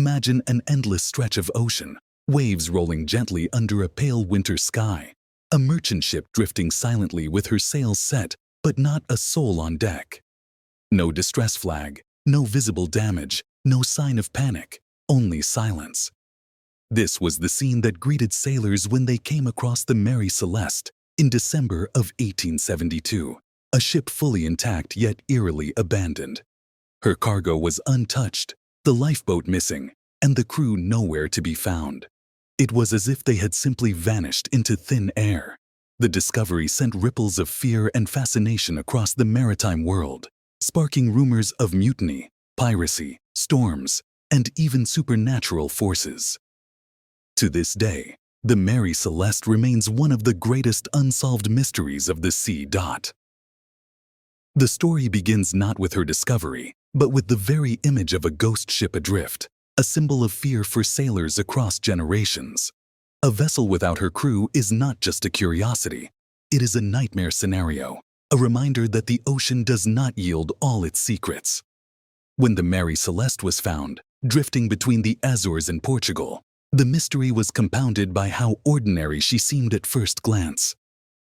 Imagine an endless stretch of ocean, waves rolling gently under a pale winter sky, a merchant ship drifting silently with her sails set, but not a soul on deck. No distress flag, no visible damage, no sign of panic, only silence. This was the scene that greeted sailors when they came across the Mary Celeste in December of 1872, a ship fully intact yet eerily abandoned. Her cargo was untouched, the lifeboat missing, and the crew nowhere to be found. It was as if they had simply vanished into thin air. The discovery sent ripples of fear and fascination across the maritime world, sparking rumors of mutiny, piracy, storms, and even supernatural forces. To this day, the Mary Celeste remains one of the greatest unsolved mysteries of the sea. The story begins not with her discovery, but with the very image of a ghost ship adrift, a symbol of fear for sailors across generations. A vessel without her crew is not just a curiosity, it is a nightmare scenario, a reminder that the ocean does not yield all its secrets. When the Mary Celeste was found, drifting between the Azores and Portugal, the mystery was compounded by how ordinary she seemed at first glance.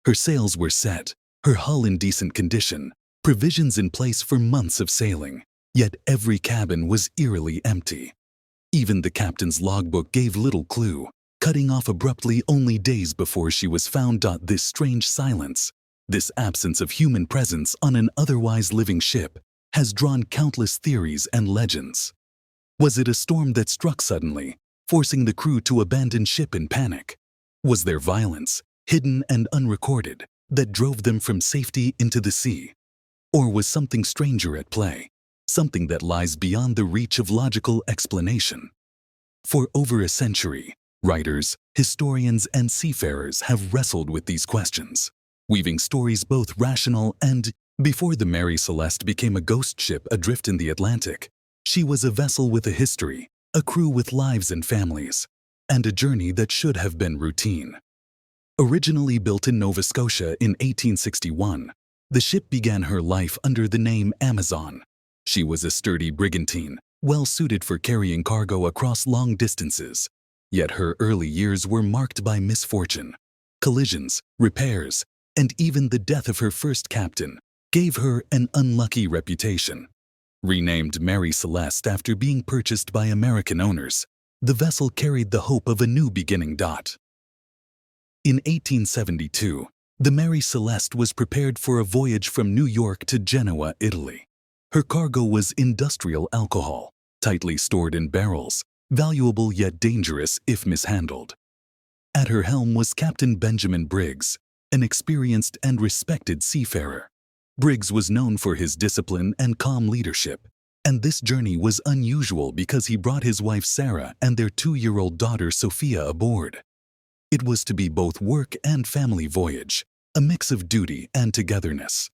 Her sails were set, her hull in decent condition, provisions in place for months of sailing, yet every cabin was eerily empty. Even the captain's logbook gave little clue, cutting off abruptly only days before she was found. This strange silence, this absence of human presence on an otherwise living ship, has drawn countless theories and legends. Was it a storm that struck suddenly, forcing the crew to abandon ship in panic? Was there violence, hidden and unrecorded, that drove them from safety into the sea? Or was something stranger at play, something that lies beyond the reach of logical explanation? For over a century, writers, historians, and seafarers have wrestled with these questions, weaving stories both rational and. Before the Mary Celeste became a ghost ship adrift in the Atlantic, she was a vessel with a history, a crew with lives and families, and a journey that should have been routine. Originally built in Nova Scotia in 1861, the ship began her life under the name Amazon. She was a sturdy brigantine, well suited for carrying cargo across long distances. Yet her early years were marked by misfortune. Collisions, repairs, and even the death of her first captain gave her an unlucky reputation. Renamed Mary Celeste after being purchased by American owners, the vessel carried the hope of a new beginning. In 1872, the Mary Celeste was prepared for a voyage from New York to Genoa, Italy. Her cargo was industrial alcohol, tightly stored in barrels, valuable yet dangerous if mishandled. At her helm was Captain Benjamin Briggs, an experienced and respected seafarer. Briggs was known for his discipline and calm leadership, and this journey was unusual because he brought his wife Sarah and their 2-year-old daughter Sophia aboard. It was to be both work and family voyage, a mix of duty and togetherness.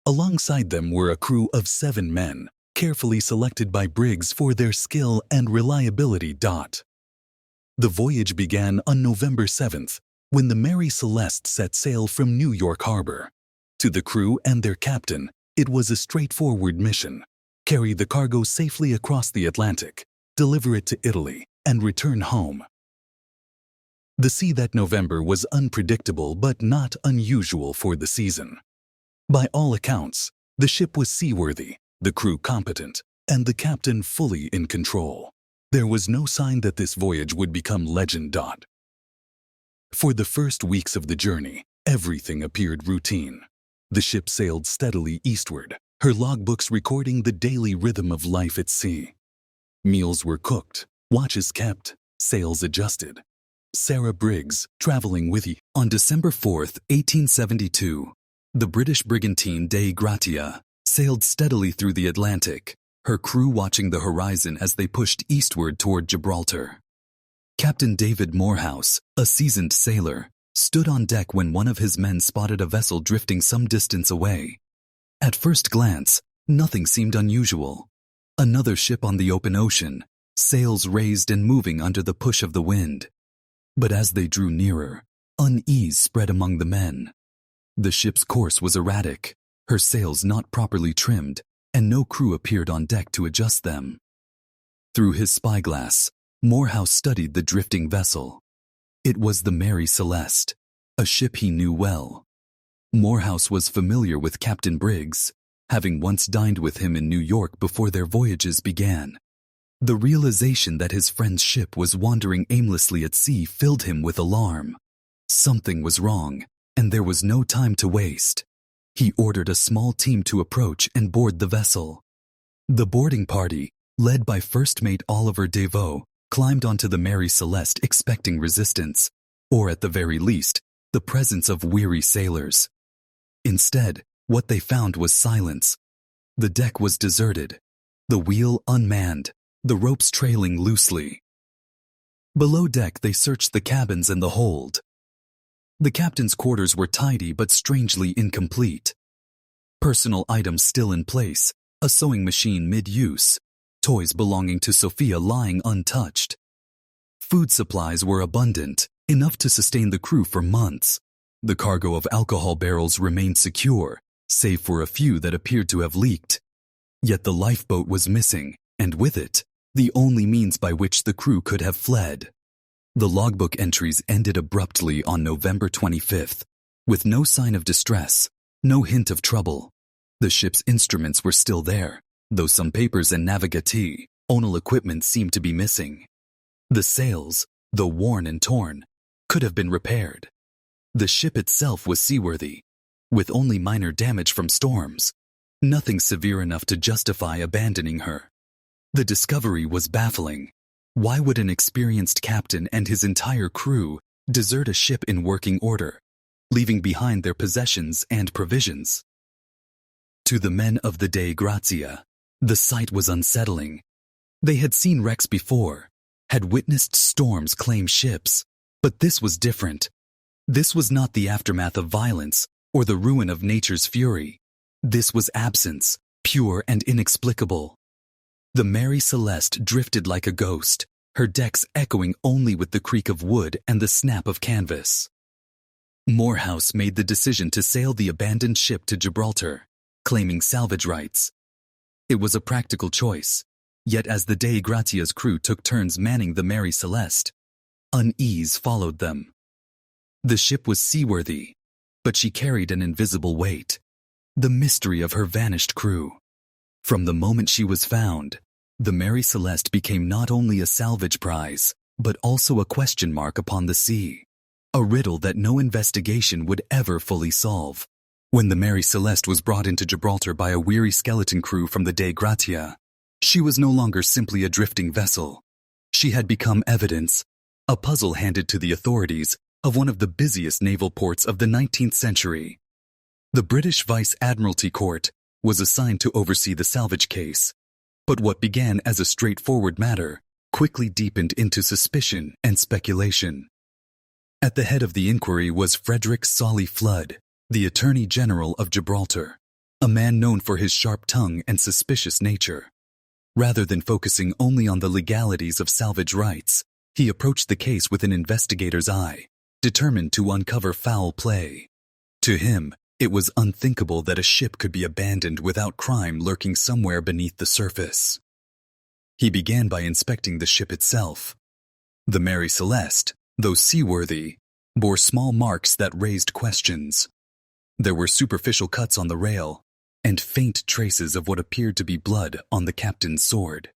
Alongside them were a crew of 7 men, carefully selected by Briggs for their skill and reliability. The voyage began on November 7th, when the Mary Celeste set sail from New York Harbor. To the crew and their captain, it was a straightforward mission: carry the cargo safely across the Atlantic, deliver it to Italy, and return home. The sea that November was unpredictable but not unusual for the season. By all accounts, the ship was seaworthy, the crew competent, and the captain fully in control. There was no sign that this voyage would become legend. For the first weeks of the journey, everything appeared routine. The ship sailed steadily eastward, her logbooks recording the daily rhythm of life at sea. Meals were cooked, watches kept, sails adjusted. Sarah Briggs, traveling with you. On December 4th, 1872, the British brigantine Dei Gratia sailed steadily through the Atlantic, her crew watching the horizon as they pushed eastward toward Gibraltar. Captain David Morehouse, a seasoned sailor, stood on deck when one of his men spotted a vessel drifting some distance away. At first glance, nothing seemed unusual. Another ship on the open ocean, sails raised and moving under the push of the wind. But as they drew nearer, unease spread among the men. The ship's course was erratic, her sails not properly trimmed, and no crew appeared on deck to adjust them. Through his spyglass, Morehouse studied the drifting vessel. It was the Mary Celeste, a ship he knew well. Morehouse was familiar with Captain Briggs, having once dined with him in New York before their voyages began. The realization that his friend's ship was wandering aimlessly at sea filled him with alarm. Something was wrong, and there was no time to waste. He ordered a small team to approach and board the vessel. The boarding party, led by First Mate Oliver Deveau, climbed onto the Mary Celeste expecting resistance, or at the very least, the presence of weary sailors. Instead, what they found was silence. The deck was deserted, the wheel unmanned, the ropes trailing loosely. Below deck, they searched the cabins and the hold. The captain's quarters were tidy but strangely incomplete. Personal items still in place, a sewing machine mid-use, toys belonging to Sophia lying untouched. Food supplies were abundant, enough to sustain the crew for months. The cargo of alcohol barrels remained secure, save for a few that appeared to have leaked. Yet the lifeboat was missing, and with it, the only means by which the crew could have fled. The logbook entries ended abruptly on November 25th, with no sign of distress, no hint of trouble. The ship's instruments were still there, though some papers and navigational equipment seemed to be missing. The sails, though worn and torn, could have been repaired. The ship itself was seaworthy, with only minor damage from storms, nothing severe enough to justify abandoning her. The discovery was baffling. Why would an experienced captain and his entire crew desert a ship in working order, leaving behind their possessions and provisions? To the men of the Dei Grazia, the sight was unsettling. They had seen wrecks before, had witnessed storms claim ships, but this was different. This was not the aftermath of violence or the ruin of nature's fury. This was absence, pure and inexplicable. The Mary Celeste drifted like a ghost, her decks echoing only with the creak of wood and the snap of canvas. Morehouse made the decision to sail the abandoned ship to Gibraltar, claiming salvage rights. It was a practical choice, yet as the Dei Grazia's crew took turns manning the Mary Celeste, unease followed them. The ship was seaworthy, but she carried an invisible weight, the mystery of her vanished crew. From the moment she was found, the Mary Celeste became not only a salvage prize, but also a question mark upon the sea, a riddle that no investigation would ever fully solve. When the Mary Celeste was brought into Gibraltar by a weary skeleton crew from the Dei Grazia, she was no longer simply a drifting vessel. She had become evidence, a puzzle handed to the authorities of one of the busiest naval ports of the 19th century. The British Vice Admiralty Court was assigned to oversee the salvage case, but what began as a straightforward matter quickly deepened into suspicion and speculation. At the head of the inquiry was Frederick Solly Flood, the Attorney General of Gibraltar, a man known for his sharp tongue and suspicious nature. Rather than focusing only on the legalities of salvage rights, he approached the case with an investigator's eye, determined to uncover foul play. To him, it was unthinkable that a ship could be abandoned without crime lurking somewhere beneath the surface. He began by inspecting the ship itself. The Mary Celeste, though seaworthy, bore small marks that raised questions. There were superficial cuts on the rail, and faint traces of what appeared to be blood on the captain's sword.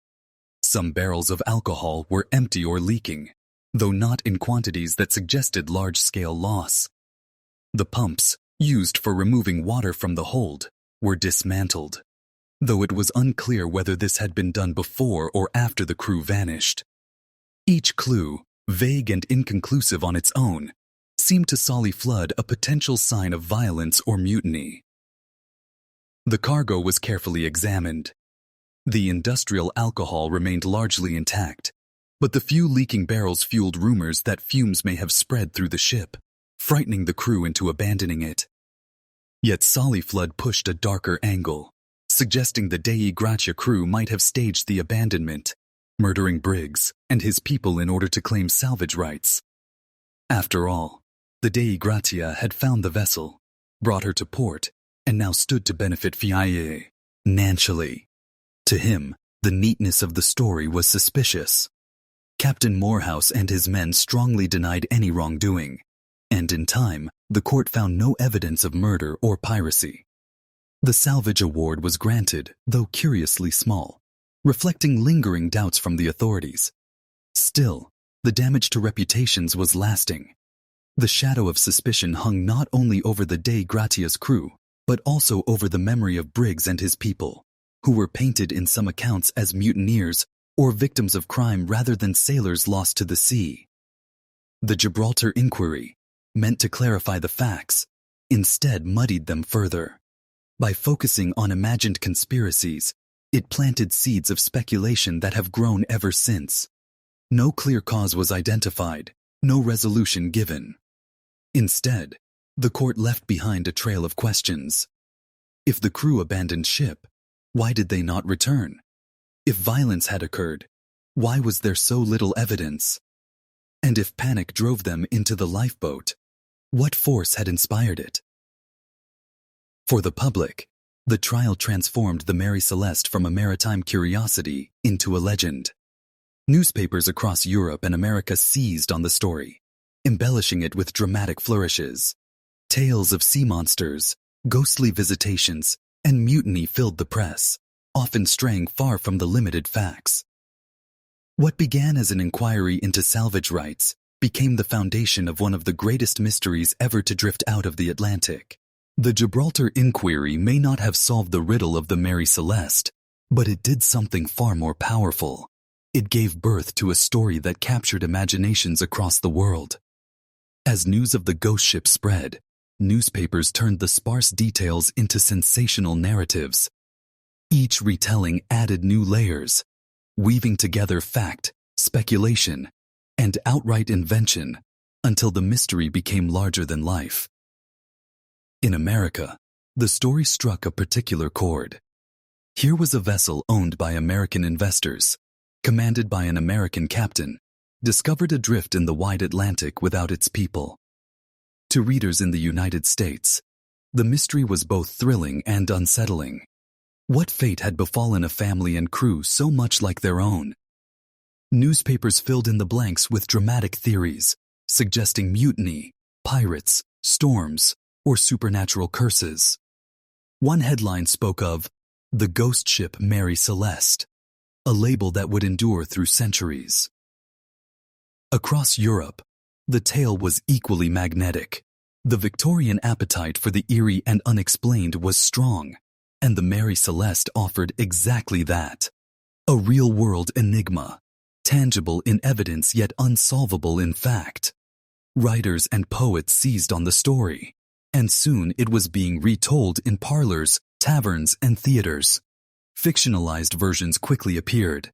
Some barrels of alcohol were empty or leaking, though not in quantities that suggested large-scale loss. The pumps, used for removing water from the hold, were dismantled, though it was unclear whether this had been done before or after the crew vanished. Each clue, vague and inconclusive on its own, seemed to Solly Flood a potential sign of violence or mutiny. The cargo was carefully examined. The industrial alcohol remained largely intact, but the few leaking barrels fueled rumors that fumes may have spread through the ship, frightening the crew into abandoning it. Yet Solly Flood pushed a darker angle, suggesting the Dei Grazia crew might have staged the abandonment, murdering Briggs and his people in order to claim salvage rights. After all, the Dei Grazia had found the vessel, brought her to port, and now stood to benefit financially. To him, The neatness of the story was suspicious. Captain Morehouse and his men strongly denied any wrongdoing, and in time, the court found no evidence of murder or piracy. The salvage award was granted, though curiously small, reflecting lingering doubts from the authorities. Still, the damage to reputations was lasting. The shadow of suspicion hung not only over the Dei Gratia's crew, but also over the memory of Briggs and his people, who were painted in some accounts as mutineers or victims of crime rather than sailors lost to the sea. The Gibraltar Inquiry, meant to clarify the facts, instead muddied them further. By focusing on imagined conspiracies, it planted seeds of speculation that have grown ever since. No clear cause was identified, no resolution given. Instead, the court left behind a trail of questions. If the crew abandoned ship, why did they not return? If violence had occurred, why was there so little evidence? And if panic drove them into the lifeboat, what force had inspired it? For the public, the trial transformed the Mary Celeste from a maritime curiosity into a legend. Newspapers across Europe and America seized on the story, embellishing it with dramatic flourishes. Tales of sea monsters, ghostly visitations, and mutiny filled the press, often straying far from the limited facts. What began as an inquiry into salvage rights became the foundation of one of the greatest mysteries ever to drift out of the Atlantic. The Gibraltar Inquiry may not have solved the riddle of the Mary Celeste, but it did something far more powerful. It gave birth to a story that captured imaginations across the world. As news of the ghost ship spread, newspapers turned the sparse details into sensational narratives. Each retelling added new layers, weaving together fact, speculation, and outright invention until the mystery became larger than life. In America, the story struck a particular chord. Here was a vessel owned by American investors, commanded by an American captain, discovered adrift in the wide Atlantic without its people. To readers in the United States, the mystery was both thrilling and unsettling. What fate had befallen a family and crew so much like their own? Newspapers filled in the blanks with dramatic theories, suggesting mutiny, pirates, storms, or supernatural curses. One headline spoke of the ghost ship Mary Celeste, a label that would endure through centuries. Across Europe, the tale was equally magnetic. The Victorian appetite for the eerie and unexplained was strong, and the Mary Celeste offered exactly that. A real-world enigma, tangible in evidence yet unsolvable in fact. Writers and poets seized on the story, and soon it was being retold in parlors, taverns, and theaters. Fictionalized versions quickly appeared,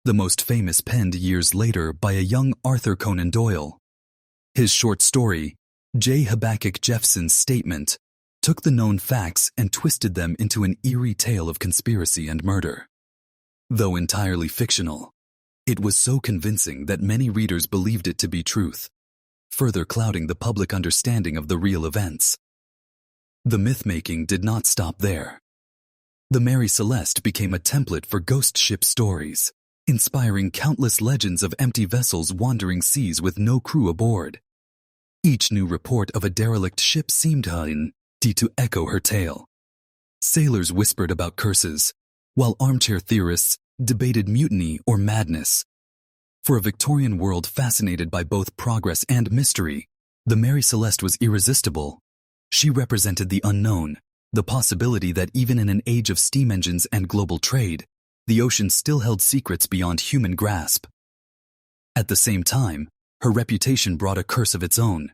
the most famous penned years later by a young Arthur Conan Doyle. His short story, J. Habakkuk Jeffson's Statement, took the known facts and twisted them into an eerie tale of conspiracy and murder. Though entirely fictional, it was so convincing that many readers believed it to be truth, further clouding the public understanding of the real events. The myth-making did not stop there. The Mary Celeste became a template for ghost ship stories, inspiring countless legends of empty vessels wandering seas with no crew aboard. Each new report of a derelict ship seemed to echo her tale. Sailors whispered about curses, while armchair theorists debated mutiny or madness. For a Victorian world fascinated by both progress and mystery, the Mary Celeste was irresistible. She represented the unknown, the possibility that even in an age of steam engines and global trade, the ocean still held secrets beyond human grasp. At the same time, her reputation brought a curse of its own.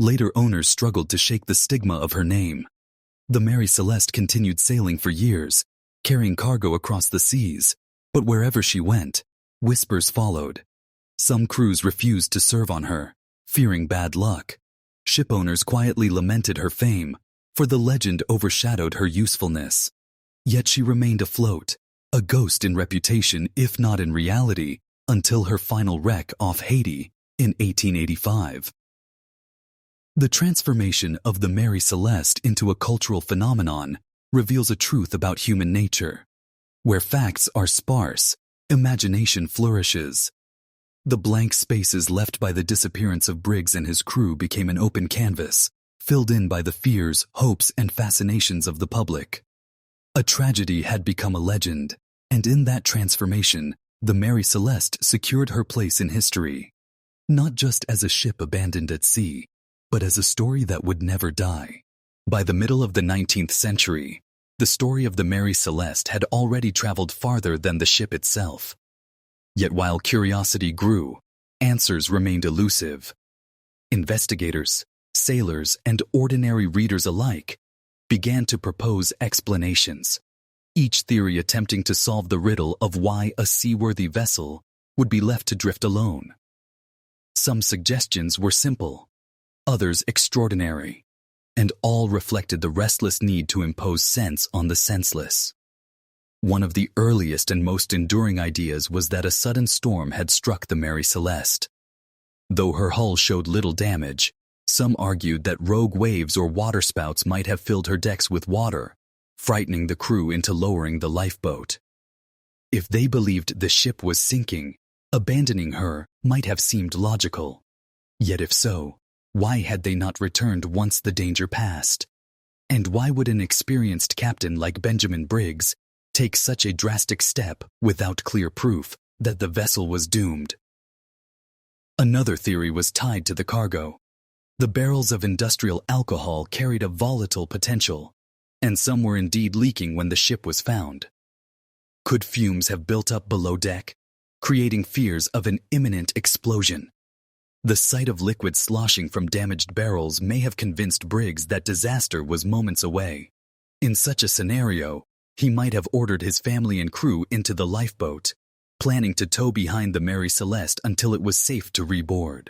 Later owners struggled to shake the stigma of her name. The Mary Celeste continued sailing for years, carrying cargo across the seas, but wherever she went, whispers followed. Some crews refused to serve on her, fearing bad luck. Shipowners quietly lamented her fame, for the legend overshadowed her usefulness. Yet she remained afloat, a ghost in reputation if not in reality, until her final wreck off Haiti in 1885. The transformation of the Mary Celeste into a cultural phenomenon reveals a truth about human nature. Where facts are sparse, imagination flourishes. The blank spaces left by the disappearance of Briggs and his crew became an open canvas, filled in by the fears, hopes, and fascinations of the public. A tragedy had become a legend, and in that transformation, the Mary Celeste secured her place in history. Not just as a ship abandoned at sea, but as a story that would never die. By the middle of the 19th century, the story of the Mary Celeste had already traveled farther than the ship itself. Yet while curiosity grew, answers remained elusive. Investigators, sailors, and ordinary readers alike began to propose explanations, each theory attempting to solve the riddle of why a seaworthy vessel would be left to drift alone. Some suggestions were simple, others extraordinary, and all reflected the restless need to impose sense on the senseless. One of the earliest and most enduring ideas was that a sudden storm had struck the Mary Celeste. Though her hull showed little damage, some argued that rogue waves or waterspouts might have filled her decks with water, frightening the crew into lowering the lifeboat. If they believed the ship was sinking, abandoning her might have seemed logical. Yet if so, why had they not returned once the danger passed? And why would an experienced captain like Benjamin Briggs take such a drastic step without clear proof that the vessel was doomed? Another theory was tied to the cargo. The barrels of industrial alcohol carried a volatile potential, and some were indeed leaking when the ship was found. Could fumes have built up below deck, creating fears of an imminent explosion? The sight of liquid sloshing from damaged barrels may have convinced Briggs that disaster was moments away. In such a scenario, he might have ordered his family and crew into the lifeboat, planning to tow behind the Mary Celeste until it was safe to reboard.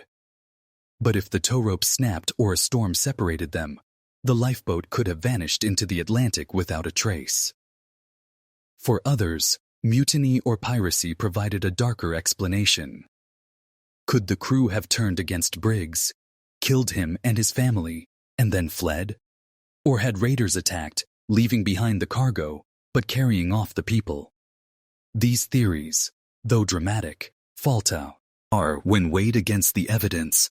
But if the tow rope snapped or a storm separated them, the lifeboat could have vanished into the Atlantic without a trace. For others, mutiny or piracy provided a darker explanation. Could the crew have turned against Briggs, killed him and his family, and then fled? Or had raiders attacked, leaving behind the cargo, but carrying off the people? These theories, though dramatic, falter are when weighed against the evidence.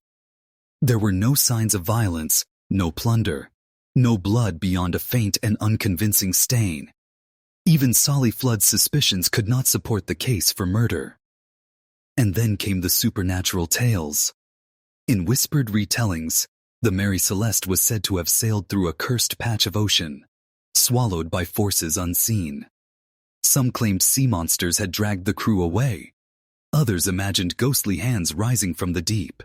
There were no signs of violence, no plunder, no blood beyond a faint and unconvincing stain. Even Solly Flood's suspicions could not support the case for murder. And then came the supernatural tales. In whispered retellings, the Mary Celeste was said to have sailed through a cursed patch of ocean, swallowed by forces unseen. Some claimed sea monsters had dragged the crew away. Others imagined ghostly hands rising from the deep.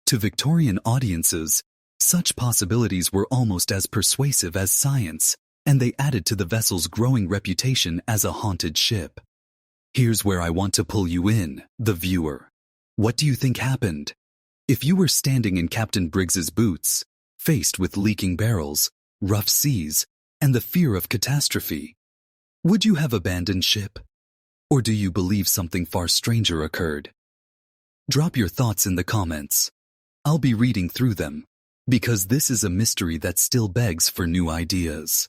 To Victorian audiences, such possibilities were almost as persuasive as science, and they added to the vessel's growing reputation as a haunted ship. Here's where I want to pull you in, the viewer. What do you think happened? If you were standing in Captain Briggs's boots, faced with leaking barrels, rough seas, and the fear of catastrophe, would you have abandoned ship? Or do you believe something far stranger occurred? Drop your thoughts in the comments. I'll be reading through them, because this is a mystery that still begs for new ideas.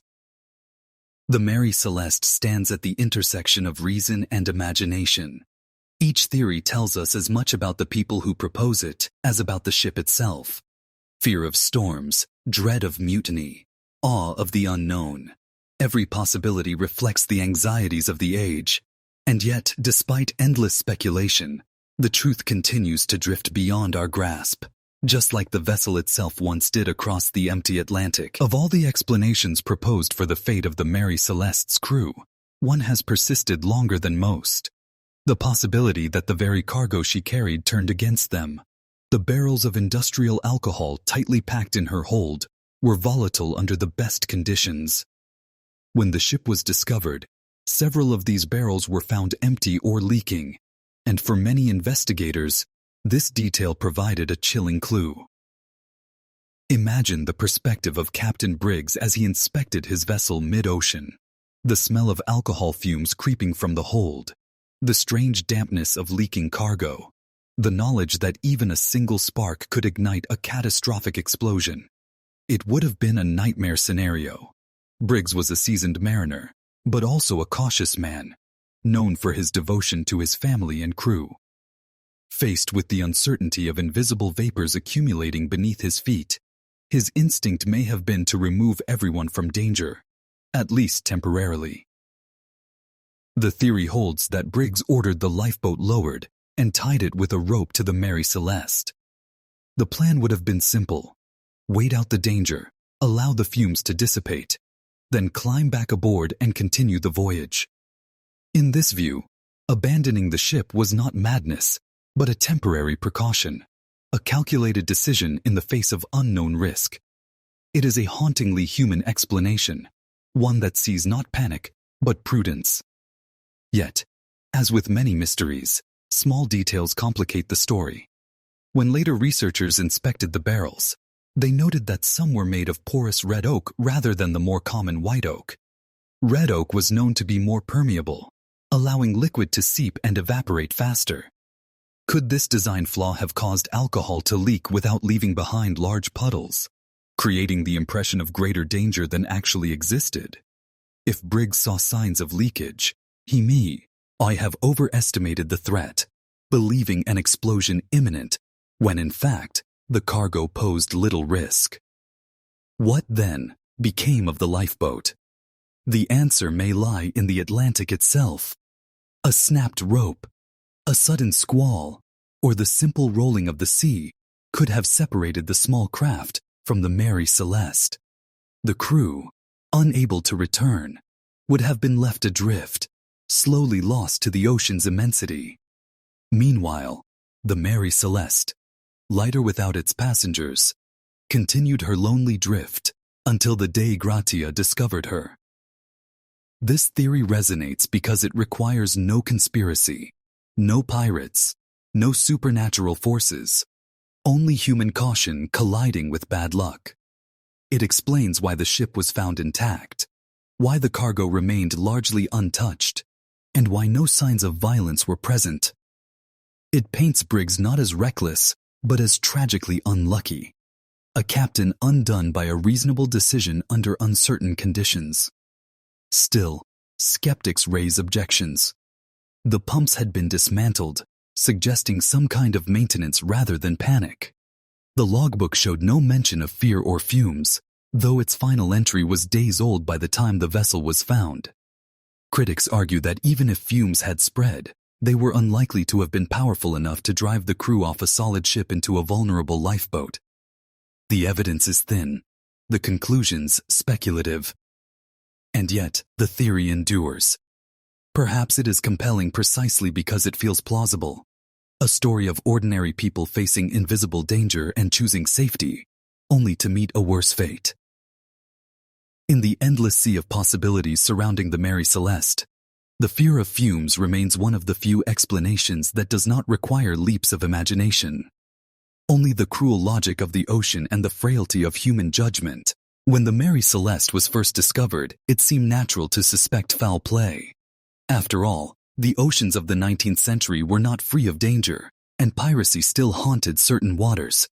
The Mary Celeste stands at the intersection of reason and imagination. Each theory tells us as much about the people who propose it as about the ship itself. Fear of storms, dread of mutiny, awe of the unknown. Every possibility reflects the anxieties of the age. And yet, despite endless speculation, the truth continues to drift beyond our grasp, just like the vessel itself once did across the empty Atlantic. Of all the explanations proposed for the fate of the Mary Celeste's crew, one has persisted longer than most. The possibility that the very cargo she carried turned against them. The barrels of industrial alcohol tightly packed in her hold were volatile under the best conditions. When the ship was discovered, several of these barrels were found empty or leaking, and for many investigators, this detail provided a chilling clue. Imagine the perspective of Captain Briggs as he inspected his vessel mid-ocean. The smell of alcohol fumes creeping from the hold, the strange dampness of leaking cargo, the knowledge that even a single spark could ignite a catastrophic explosion. It would have been a nightmare scenario. Briggs was a seasoned mariner, but also a cautious man, known for his devotion to his family and crew. Faced with the uncertainty of invisible vapors accumulating beneath his feet, his instinct may have been to remove everyone from danger, at least temporarily. The theory holds that Briggs ordered the lifeboat lowered and tied it with a rope to the Mary Celeste. The plan would have been simple: wait out the danger, allow the fumes to dissipate, then climb back aboard and continue the voyage. In this view, abandoning the ship was not madness, but a temporary precaution, a calculated decision in the face of unknown risk. It is a hauntingly human explanation, one that sees not panic, but prudence. Yet, as with many mysteries, small details complicate the story. When later researchers inspected the barrels, they noted that some were made of porous red oak rather than the more common white oak. Red oak was known to be more permeable, allowing liquid to seep and evaporate faster. Could this design flaw have caused alcohol to leak without leaving behind large puddles, creating the impression of greater danger than actually existed? If Briggs saw signs of leakage, he may have overestimated the threat, believing an explosion imminent, when in fact, the cargo posed little risk. What then became of the lifeboat? The answer may lie in the Atlantic itself. A snapped rope, a sudden squall, or the simple rolling of the sea could have separated the small craft from the Mary Celeste. The crew, unable to return, would have been left adrift, slowly lost to the ocean's immensity. Meanwhile, the Mary Celeste, lighter without its passengers, continued her lonely drift until the Dei Gratia discovered her. This theory resonates because it requires no conspiracy, no pirates, no supernatural forces, only human caution colliding with bad luck. It explains why the ship was found intact, why the cargo remained largely untouched, and why no signs of violence were present. It paints Briggs not as reckless, but as tragically unlucky, a captain undone by a reasonable decision under uncertain conditions. Still, skeptics raise objections. The pumps had been dismantled, suggesting some kind of maintenance rather than panic. The logbook showed no mention of fear or fumes, though its final entry was days old by the time the vessel was found. Critics argue that even if fumes had spread, they were unlikely to have been powerful enough to drive the crew off a solid ship into a vulnerable lifeboat. The evidence is thin, the conclusions speculative. And yet, the theory endures. Perhaps it is compelling precisely because it feels plausible. A story of ordinary people facing invisible danger and choosing safety, only to meet a worse fate. In the endless sea of possibilities surrounding the Mary Celeste, the fear of fumes remains one of the few explanations that does not require leaps of imagination. Only the cruel logic of the ocean and the frailty of human judgment. When the Mary Celeste was first discovered, it seemed natural to suspect foul play. After all, the oceans of the 19th century were not free of danger, and piracy still haunted certain waters.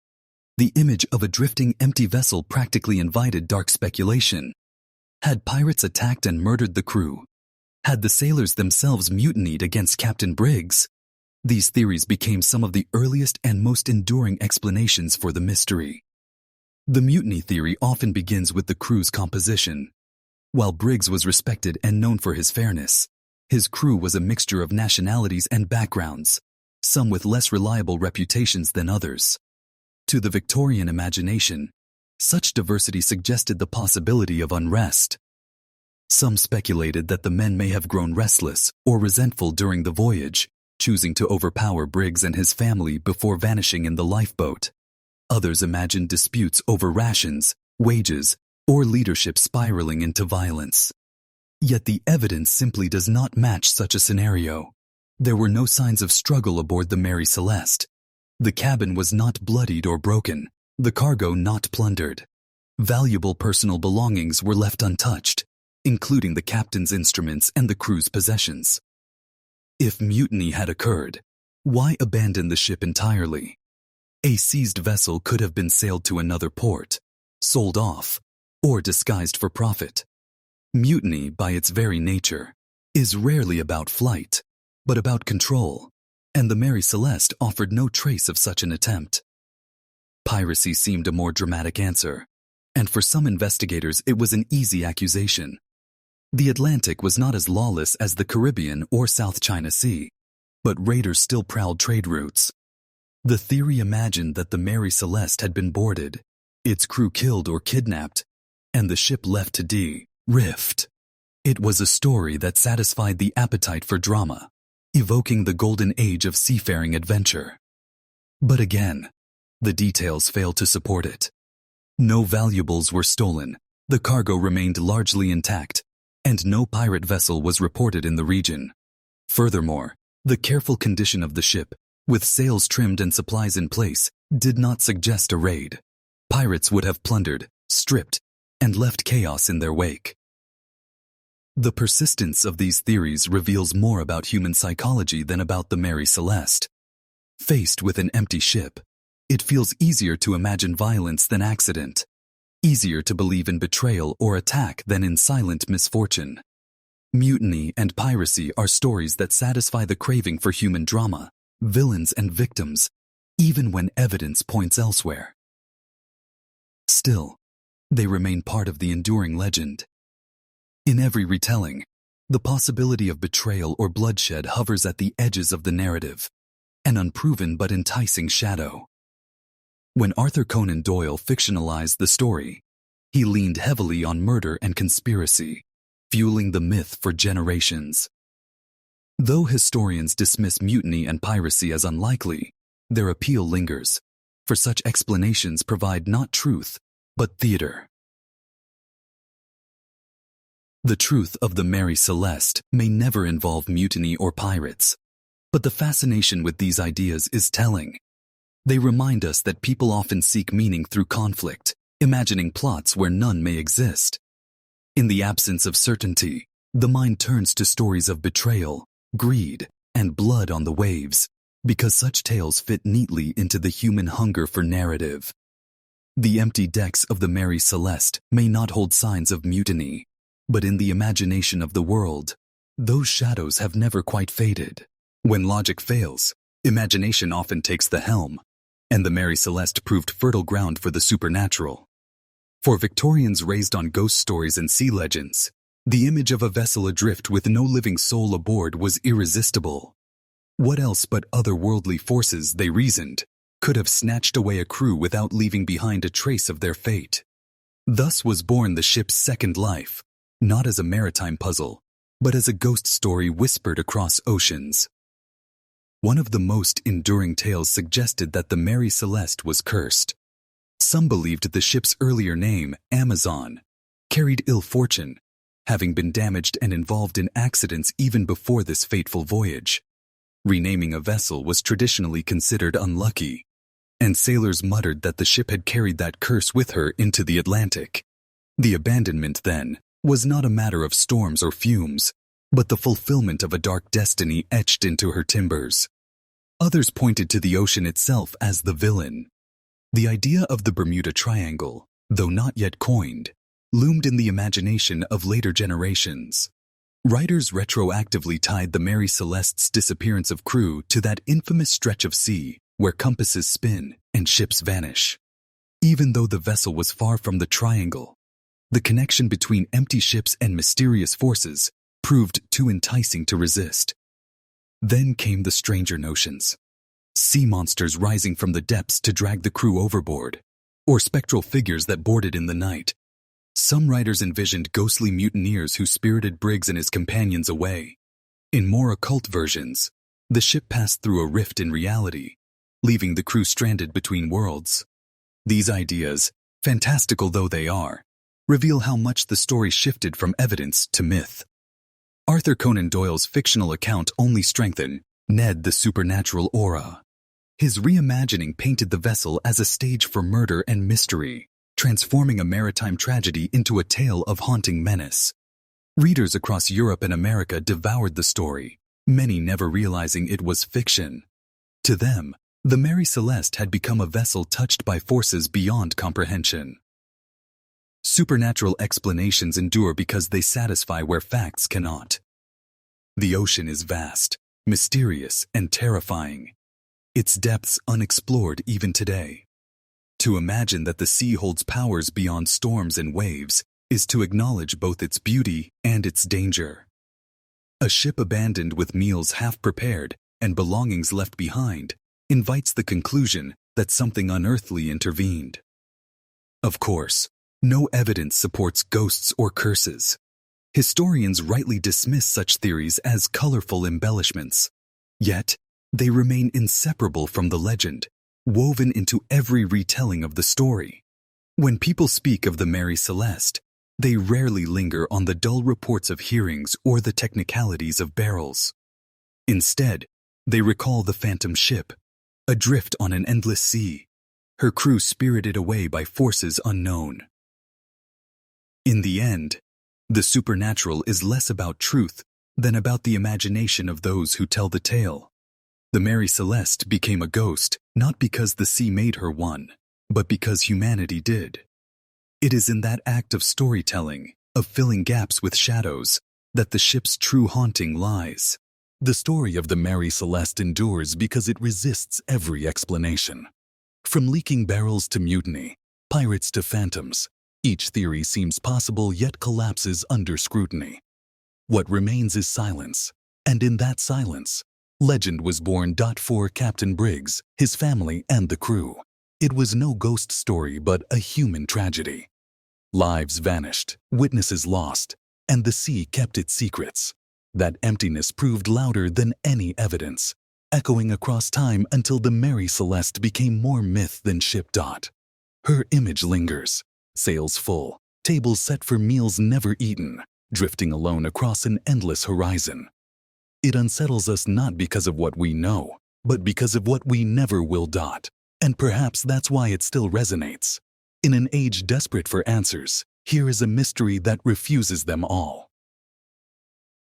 The image of a drifting empty vessel practically invited dark speculation. Had pirates attacked and murdered the crew? Had the sailors themselves mutinied against Captain Briggs? These theories became some of the earliest and most enduring explanations for the mystery. The mutiny theory often begins with the crew's composition. While Briggs was respected and known for his fairness, his crew was a mixture of nationalities and backgrounds, some with less reliable reputations than others. To the Victorian imagination, such diversity suggested the possibility of unrest. Some speculated that the men may have grown restless or resentful during the voyage, choosing to overpower Briggs and his family before vanishing in the lifeboat. Others imagined disputes over rations, wages, or leadership spiraling into violence. Yet the evidence simply does not match such a scenario. There were no signs of struggle aboard the Mary Celeste. The cabin was not bloodied or broken, the cargo not plundered. Valuable personal belongings were left untouched, including the captain's instruments and the crew's possessions. If mutiny had occurred, why abandon the ship entirely? A seized vessel could have been sailed to another port, sold off, or disguised for profit. Mutiny, by its very nature, is rarely about flight, but about control, and the Mary Celeste offered no trace of such an attempt. Piracy seemed a more dramatic answer, and for some investigators it was an easy accusation. The Atlantic was not as lawless as the Caribbean or South China Sea, but raiders still prowled trade routes. The theory imagined that the Mary Celeste had been boarded, its crew killed or kidnapped, and the ship left to drift. It was a story that satisfied the appetite for drama, evoking the golden age of seafaring adventure. But again, the details failed to support it. No valuables were stolen, the cargo remained largely intact, and no pirate vessel was reported in the region. Furthermore, the careful condition of the ship, with sails trimmed and supplies in place, did not suggest a raid. Pirates would have plundered, stripped, and left chaos in their wake. The persistence of these theories reveals more about human psychology than about the Mary Celeste. Faced with an empty ship, it feels easier to imagine violence than accident, easier to believe in betrayal or attack than in silent misfortune. Mutiny and piracy are stories that satisfy the craving for human drama, villains and victims, even when evidence points elsewhere. Still, they remain part of the enduring legend. In every retelling, the possibility of betrayal or bloodshed hovers at the edges of the narrative, an unproven but enticing shadow. When Arthur Conan Doyle fictionalized the story, he leaned heavily on murder and conspiracy, fueling the myth for generations. Though historians dismiss mutiny and piracy as unlikely, their appeal lingers, for such explanations provide not truth, but theater. The truth of the Mary Celeste may never involve mutiny or pirates, but the fascination with these ideas is telling. They remind us that people often seek meaning through conflict, imagining plots where none may exist. In the absence of certainty, the mind turns to stories of betrayal, greed, and blood on the waves, because such tales fit neatly into the human hunger for narrative. The empty decks of the Mary Celeste may not hold signs of mutiny, but in the imagination of the world, those shadows have never quite faded. When logic fails, imagination often takes the helm, and the Mary Celeste proved fertile ground for the supernatural. For Victorians raised on ghost stories and sea legends, the image of a vessel adrift with no living soul aboard was irresistible. What else but otherworldly forces, they reasoned, could have snatched away a crew without leaving behind a trace of their fate? Thus was born the ship's second life, not as a maritime puzzle, but as a ghost story whispered across oceans. One of the most enduring tales suggested that the Mary Celeste was cursed. Some believed the ship's earlier name, Amazon, carried ill fortune, having been damaged and involved in accidents even before this fateful voyage. Renaming a vessel was traditionally considered unlucky, and sailors muttered that the ship had carried that curse with her into the Atlantic. The abandonment, then, was not a matter of storms or fumes, but the fulfillment of a dark destiny etched into her timbers. Others pointed to the ocean itself as the villain. The idea of the Bermuda Triangle, though not yet coined, loomed in the imagination of later generations. Writers retroactively tied the Mary Celeste's disappearance of crew to that infamous stretch of sea where compasses spin and ships vanish. Even though the vessel was far from the triangle, the connection between empty ships and mysterious forces proved too enticing to resist. Then came the stranger notions. Sea monsters rising from the depths to drag the crew overboard, or spectral figures that boarded in the night. Some writers envisioned ghostly mutineers who spirited Briggs and his companions away. In more occult versions, the ship passed through a rift in reality, leaving the crew stranded between worlds. These ideas, fantastical though they are, reveal how much the story shifted from evidence to myth. Arthur Conan Doyle's fictional account only strengthened Ned the supernatural aura. His reimagining painted the vessel as a stage for murder and mystery, transforming a maritime tragedy into a tale of haunting menace. Readers across Europe and America devoured the story, many never realizing it was fiction. To them, the Mary Celeste had become a vessel touched by forces beyond comprehension. Supernatural explanations endure because they satisfy where facts cannot. The ocean is vast, mysterious, and terrifying. Its depths unexplored even today. To imagine that the sea holds powers beyond storms and waves is to acknowledge both its beauty and its danger. A ship abandoned with meals half prepared and belongings left behind invites the conclusion that something unearthly intervened. Of course, no evidence supports ghosts or curses. Historians rightly dismiss such theories as colorful embellishments. Yet, they remain inseparable from the legend, woven into every retelling of the story. When people speak of the Mary Celeste, they rarely linger on the dull reports of hearings or the technicalities of barrels. Instead, they recall the phantom ship, adrift on an endless sea, her crew spirited away by forces unknown. In the end, the supernatural is less about truth than about the imagination of those who tell the tale. The Mary Celeste became a ghost not because the sea made her one, but because humanity did. It is in that act of storytelling, of filling gaps with shadows, that the ship's true haunting lies. The story of the Mary Celeste endures because it resists every explanation. From leaking barrels to mutiny, pirates to phantoms, each theory seems possible yet collapses under scrutiny. What remains is silence, and in that silence, legend was born. For Captain Briggs, his family, and the crew, it was no ghost story but a human tragedy. Lives vanished, witnesses lost, and the sea kept its secrets. That emptiness proved louder than any evidence, echoing across time until the Mary Celeste became more myth than ship. Her image lingers, sails full, tables set for meals never eaten, drifting alone across an endless horizon. It unsettles us not because of what we know, but because of what we never will. And perhaps that's why it still resonates. In an age desperate for answers, here is a mystery that refuses them all.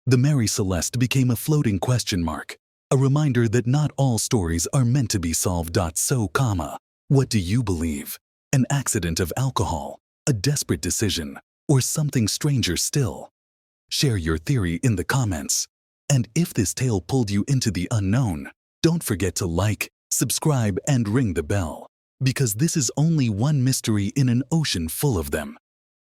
The Mary Celeste became a floating question mark, a reminder that not all stories are meant to be solved. What do you believe? An accident of alcohol, a desperate decision, or something stranger still? Share your theory in the comments. And if this tale pulled you into the unknown, don't forget to like, subscribe, and ring the bell, because this is only one mystery in an ocean full of them.